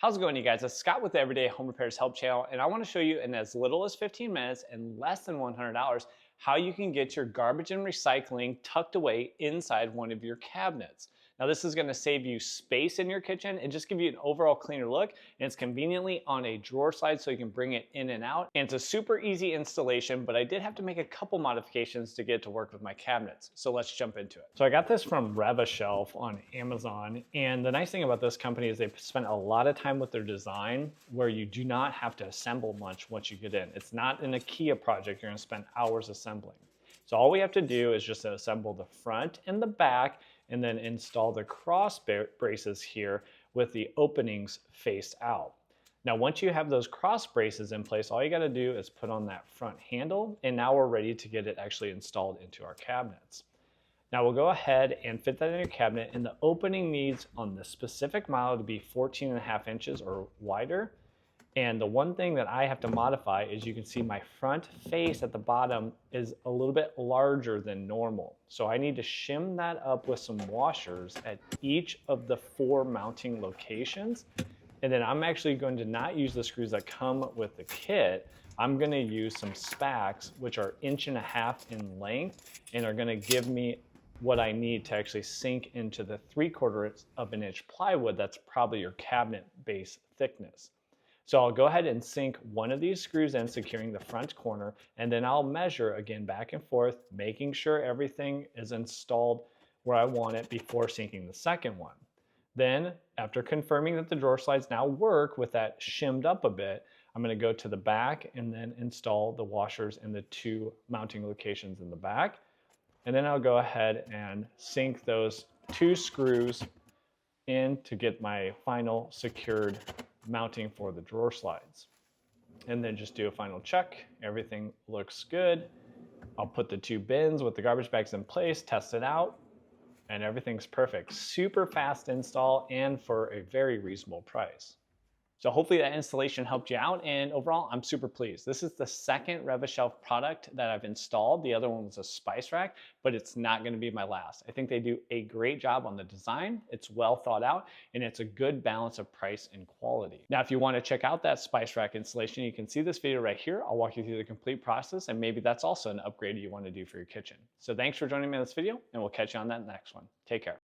How's it going, you guys? It's Scott with the Everyday Home Repairs Help Channel, and I want to show you in as little as 15 minutes and less than $100 how you can get your garbage and recycling tucked away inside one of your cabinets. Now, this is going to save you space in your kitchen and just give you an overall cleaner look, and it's conveniently on a drawer slide so you can bring it in and out. And it's a super easy installation, but I did have to make a couple modifications to get it to work with my cabinets. So let's jump into it. So I got this from Rev-A-Shelf on Amazon, and the nice thing about this company is they've spent a lot of time with their design where you do not have to assemble much once you get in. It's not an IKEA project you're going to spend hours assembling. So all we have to do is just assemble the front and the back and then install the cross braces here with the openings faced out. Now, once you have those cross braces in place, all you got to do is put on that front handle, and now we're ready to get it actually installed into our cabinets. Now we'll go ahead and fit that in your cabinet, and the opening needs on the specific model to be 14.5 inches or wider. And the one thing that I have to modify is you can see my front face at the bottom is a little bit larger than normal. So I need to shim that up with some washers at each of the 4 mounting locations. And then I'm actually going to not use the screws that come with the kit. I'm going to use some spacks, which are 1.5 inches in length and are going to give me what I need to actually sink into the 3/4 of an inch plywood. That's probably your cabinet base thickness. So I'll go ahead and sink one of these screws in, securing the front corner, and then I'll measure again back and forth, making sure everything is installed where I want it before sinking the second one. Then, after confirming that the drawer slides now work with that shimmed up a bit, I'm going to go to the back and then install the washers in the 2 mounting locations in the back. And then I'll go ahead and sink those 2 screws in to get my final secured mounting for the drawer slides. And then just do a final check. Everything looks good. I'll put the 2 bins with the garbage bags in place, test it out, and everything's perfect. Super fast install and for a very reasonable price. So hopefully that installation helped you out, and overall I'm super pleased. This is the second Rev-A-Shelf product that I've installed. The other one was a spice rack, but it's not going to be my last. I think they do a great job on the design. It's well thought out, and it's a good balance of price and quality. Now, if you want to check out that spice rack installation, you can see this video right here. I'll walk you through the complete process, and maybe that's also an upgrade you want to do for your kitchen. So thanks for joining me in this video, and we'll catch you on that next one. Take care.